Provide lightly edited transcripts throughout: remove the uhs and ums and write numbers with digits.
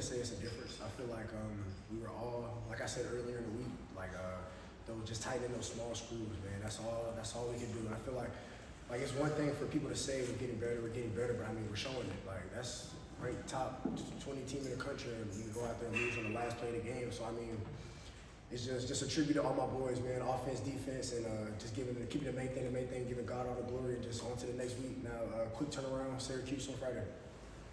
to say it's a difference. I feel like we were all, like I said earlier in the week, like those just tightening those small screws, man. That's all we can do. And I feel like it's one thing for people to say we're getting better, but I mean we're showing it. Like that's ranked top 20 team in the country, and we can go out there and lose on the last play of the game. So I mean, it's just a tribute to all my boys, man. Offense, defense, and just keeping the main thing, giving God all the glory, and just on to the next week. Now, quick turnaround, Syracuse on Friday.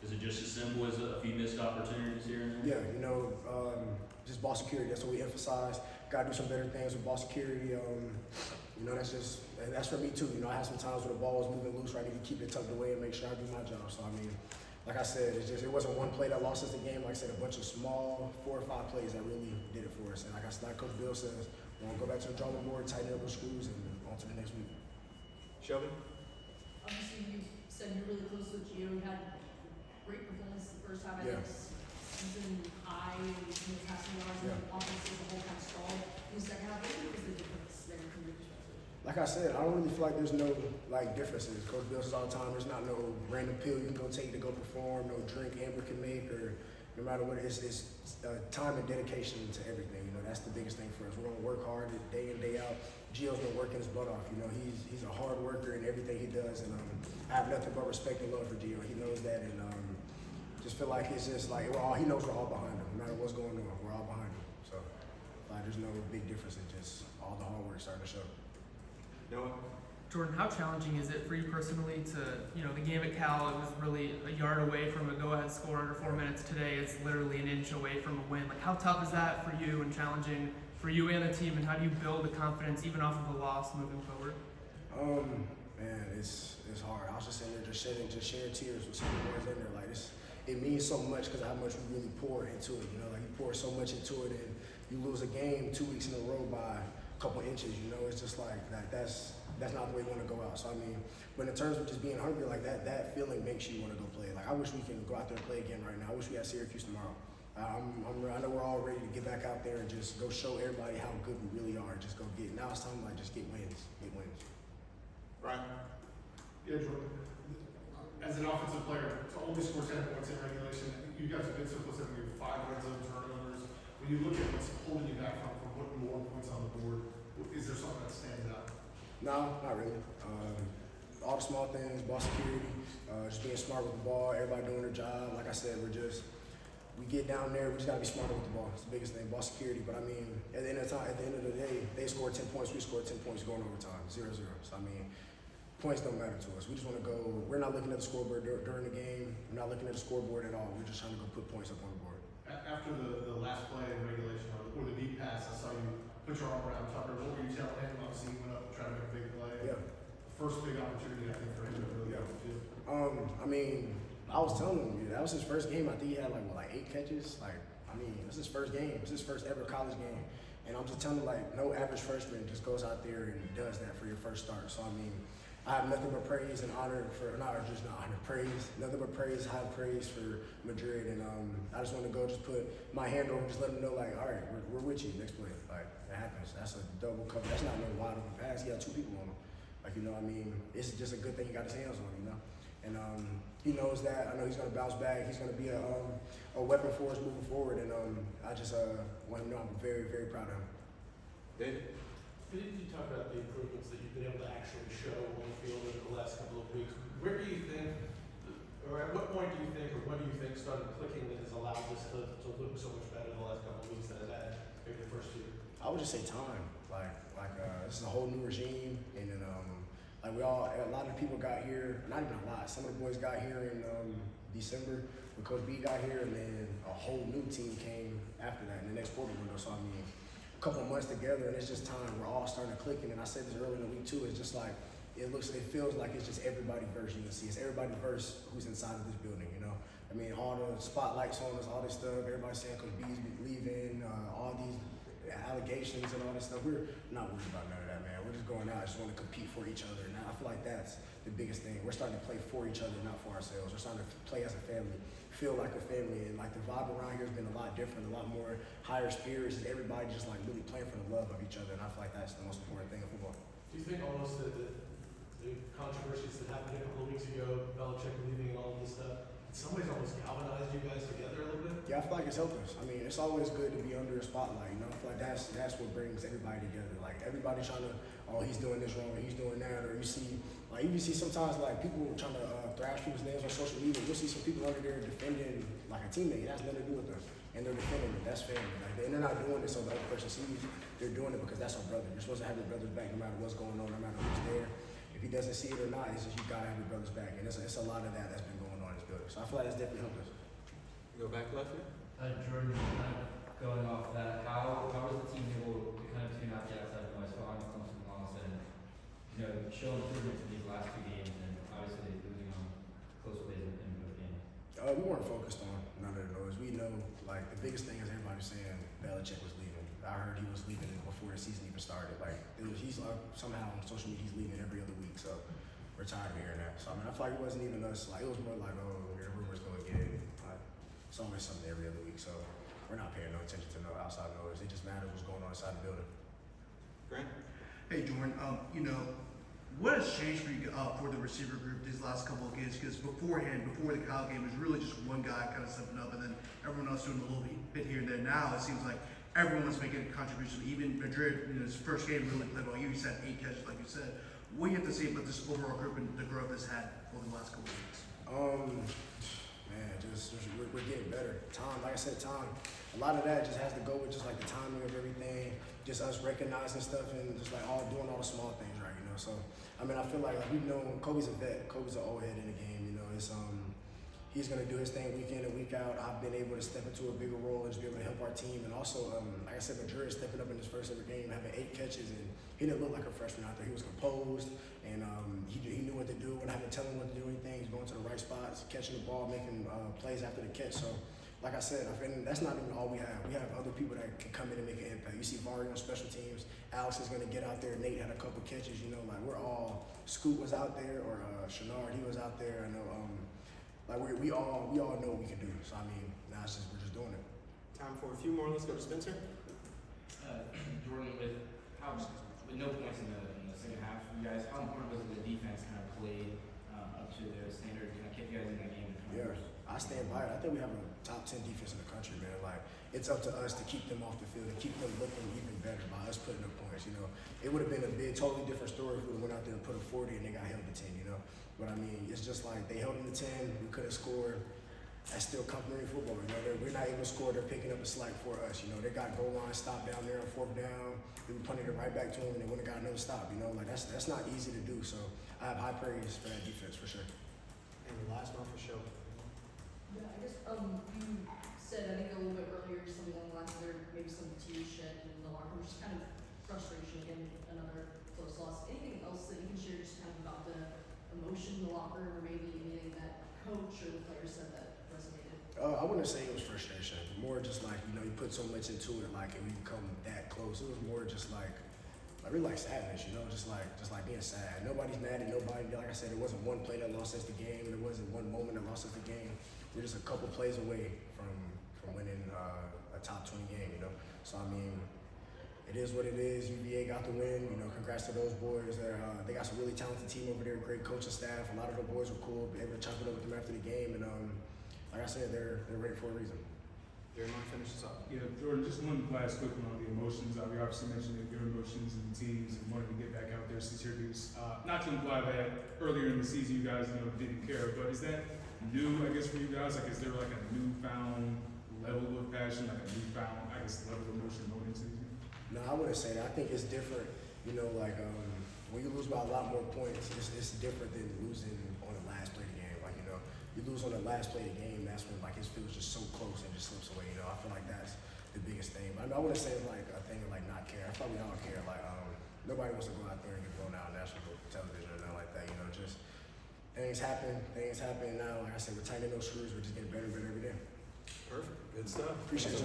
Is it just as simple as a few missed opportunities here and there? Yeah, just ball security. That's what we emphasize. Got to do some better things with ball security. That's for me too. I had some times where the ball was moving loose, where I need to keep it tucked away and make sure I do my job. So I mean, like I said, it wasn't one play that lost us the game. Like I said, a bunch of small 4 or 5 plays that really did it for us. And like Coach Bill says, we're gonna go back to the drawing board, tighten up those screws, and on to the next week. Shelby? Obviously, you said you're really close with Gio. You had great performance the first time. I think season high in passing yards, and the offense as a whole kind of stalled in the second half. What was the difference there from your perspective? Like I said, I don't really feel like there's no differences. Coach Bill says all the time, there's not no random pill you can go take to go perform, no drink Amber can make, or no matter what. It's time and dedication to everything. That's the biggest thing for us. We're gonna work hard day in, day out. Gio's been working his butt off. He's a hard worker in everything he does, and I have nothing but respect and love for Gio. He knows that, and just feel like it's just like he knows we're all behind him. No matter what's going on, we're all behind him. So there's no big difference in just all the hard work starting to show. Noah? Jordan, how challenging is it for you personally to, the game at Cal, it was really a yard away from a go-ahead score under 4 minutes. Today it's literally an inch away from a win. Like, how tough is that for you and challenging for you and the team, and how do you build the confidence even off of a loss moving forward? Man, it's hard. I was just sitting there just sharing tears with some of the boys in there. Like, it means so much because of how much we really pour into it. You pour so much into it, and you lose a game 2 weeks in a row by a couple inches. It's just like that's not the way you want to go out. So I mean, but in terms of just being hungry, like that feeling makes you want to go play. Like I wish we can go out there and play again right now. I wish we had Syracuse tomorrow. I know we're all ready to get back out there and just go show everybody how good we really are. Just go get. Now it's time to just get wins. Right. Yeah, Jordan. As an offensive player, to only score 10 points in regulation, you guys have been so close to having 5 red zone turnovers. When you look at what's holding you back from putting more points on the board, is there something that stands out? No, not really. All the small things, ball security, just being smart with the ball, everybody doing their job. Like I said, we get down there, we just gotta be smarter with the ball. It's the biggest thing, ball security. But I mean, at the end of the day, they scored 10 points, we scored 10 points going overtime, 0-0. So I mean, points don't matter to us. We just wanna go, we're not looking at the scoreboard during the game, we're not looking at the scoreboard at all. We're just trying to go put points up on the board. After the last play in regulation, or the deep pass, I saw you put your arm around Tucker. What were you telling him? Obviously, he went up and tried to make a big play. Yeah. The first big opportunity, I think, for him to really go to field. I mean, I was telling him, that was his first game. I think he had like 8 catches. It's his first game. It's his first ever college game. And I'm just telling him, no average freshman just goes out there and does that for your first start. So, I mean, I have nothing but praise and honor for, nothing but praise, high praise for Madrid. And I just want to go just put my hand over, just let them know, all right, we're with you next play. It happens. That's a double cover. That's not no wide open pass. He got 2 people on him. It's just a good thing he got his hands on, And he knows that. I know he's going to bounce back. He's going to be a weapon for us moving forward. And I just want him to know I'm very, very proud of him. David? Did you talk about the improvements that you've been able to actually show on the field in the last couple of weeks? Where do you think, or at what point do you think, or what do you think started clicking that has allowed this to look so much better the last couple of weeks than it had maybe the first 2? I would just say time. This is a whole new regime, and then a lot of people got here. Not even a lot. Some of the boys got here in December when Coach B got here, and then a whole new team came after that in the next quarter window. So I mean, a couple of months together, and it's just time. We're all starting to click, and I said this earlier in the week too. It's just like it feels like it's just everybody versus UNC. It's everybody versus who's inside of this building. I mean, all the spotlights on us, all this stuff. Everybody saying Coach B's leaving, all these allegations and all this stuff. We're not worried about none of that, man. We're just going out, just want to compete for each other. Now I feel like that's the biggest thing. We're starting to play for each other, not for ourselves. We're starting to play as a family, feel like a family, and the vibe around here has been a lot different, a lot more higher spirits, and everybody just really playing for the love of each other. And I feel like that's the most important thing in football. Do you think almost that the controversies that happened a couple of weeks ago, Belichick leaving and all of this stuff, it some ways almost galvanized you guys together a little bit? Yeah, I feel like it's helped us. I mean, it's always good to be under a spotlight. You know, I feel like that's what brings everybody together. Like everybody trying to, oh, he's doing this wrong, or he's doing that, or you see sometimes like people trying to thrash people's names on social media. You'll see some people under there defending like a teammate. It has nothing to do with them, and they're defending it. That's family. Like, and they're not doing it so the other person sees. They're doing it because that's our brother. You're supposed to have your brother's back no matter what's going on, no matter who's there. If he doesn't see it or not, it's just you gotta have your brother's back, and it's a lot of that's been going on in this building. So I feel like that's definitely helped us. You go back left here? Jordan, kind of going off that, how was the team able to kind of tune out the outside noise following Clemson loss and, you know, show improvements in these last two games and obviously losing on close plays in both games? We weren't focused on none of the noise. We know, like, the biggest thing is everybody was saying Belichick was leaving. I heard he was leaving before the season even started. Like, he's somehow on social media, he's leaving every other week. So we're tired of hearing that. So I mean, I feel like it wasn't even us. Like, it was more like, oh, the rumors going again. Like, it's always something every other week. So we're not paying no attention to no outside noise. It just matters what's going on inside the building. Grant? Hey Jordan, you know, what has changed for you for the receiver group these last couple of games? Because beforehand, before the Cal game, it was really just one guy kind of stepping up, and then everyone else doing a little bit here and there. Now it seems like everyone's making a contribution. Even Madrid, you know, his first game really played well. He said 8 catches, like you said. What do you have to say about this overall group and the growth it's had over the last couple of weeks? Man, just we're getting better. Time, like I said, time. A lot of that just has to go with just like the timing of everything, just us recognizing stuff and just like doing all the small things right, you know. So I mean, I feel like we've known Kobe's a vet. Kobe's an old head in the game, you know. It's he's gonna do his thing week in and week out. I've been able to step into a bigger role and just be able to help our team. And also, like I said, Madrid stepping up in his first ever game, having 8 catches, and he didn't look like a freshman out there. He was composed, and he knew what to do. When I haven't tell him what to do anything, he's going to the right spots, catching the ball, making plays after the catch. So, like I said, that's not even all we have. We have other people that can come in and make an impact. You see Vari on special teams. Alex is going to get out there. Nate had a couple catches. You know, like we're all. Scoot was out there, or Chenard, he was out there. I know. Like we all know what we can do. So I mean, now it's just we're just doing it. Time for a few more. Let's go to Spencer. Jordan, with no points in the second half, you guys, how important was it the defense kind of played up to their standard, kind of kept you guys in that game? Yeah, I stand by it. I think we have a top 10 defense in the country, man. Like, it's up to us to keep them off the field and keep them looking even better by us putting up points, you know. It would have been a totally different story if we went out there and put up 40 and they got held to 10, you know. But I mean, it's just like they held them to 10, we could have scored. That's still complimentary football, you know. We're not able to score, they're picking up the slack for us, you know. They got goal line stop down there on 4th down. We were punting it right back to them and they wouldn't have got another stop, you know. Like, that's not easy to do. So I have high praise for that defense, for sure. And the last one for Shelby. Yeah, I guess, you said, I think a little bit earlier, something along the lines of there maybe some team shed in the locker room, just kind of frustration again, another close loss. Anything else that you can share just kind of about the emotion in the locker room, or maybe anything that coach or the players said that resonated? I wouldn't say it was frustration. More just like, you know, you put so much into it, like, and we come that close. It was more just like really like sadness, you know, just like being sad. Nobody's mad at nobody. Like I said, it wasn't one play that lost us the game. There wasn't one moment that lost us the game. We're just a couple plays away from winning a top 20 game, you know. So I mean, it is what it is. UVA got the win. You know, congrats to those boys. They got some really talented team over there, great coaching staff. A lot of the boys were cool. Able to chop it up with them after the game, and like I said, they're ready for a reason. Jerry, want to finish this up? Yeah, Jordan, just one last quick one on the emotions. We obviously mentioned your emotions and the teams and wanting to get back out there to Syracuse. Not to imply that earlier in the season you guys, you know, didn't care, but is that new, I guess, for you guys? Like, is there like a newfound level of passion, like a newfound, I guess, level of emotion going into the season? No, I wouldn't say that. I think it's different. You know, like when you lose by a lot more points, it's different than losing on the last play of the game. Like, you know, you lose on the last play of the game, that's when like it feels just so close and just slips away. You know, I feel like that's the biggest thing. But I wouldn't say it's like a thing of like not care. I probably all care. Like nobody wants to go out there and get blown out on national television or nothing like that. You know, just things happen now. Like I said, we're tightening those screws. We're just getting better and better every day. Perfect. Good stuff. Appreciate you.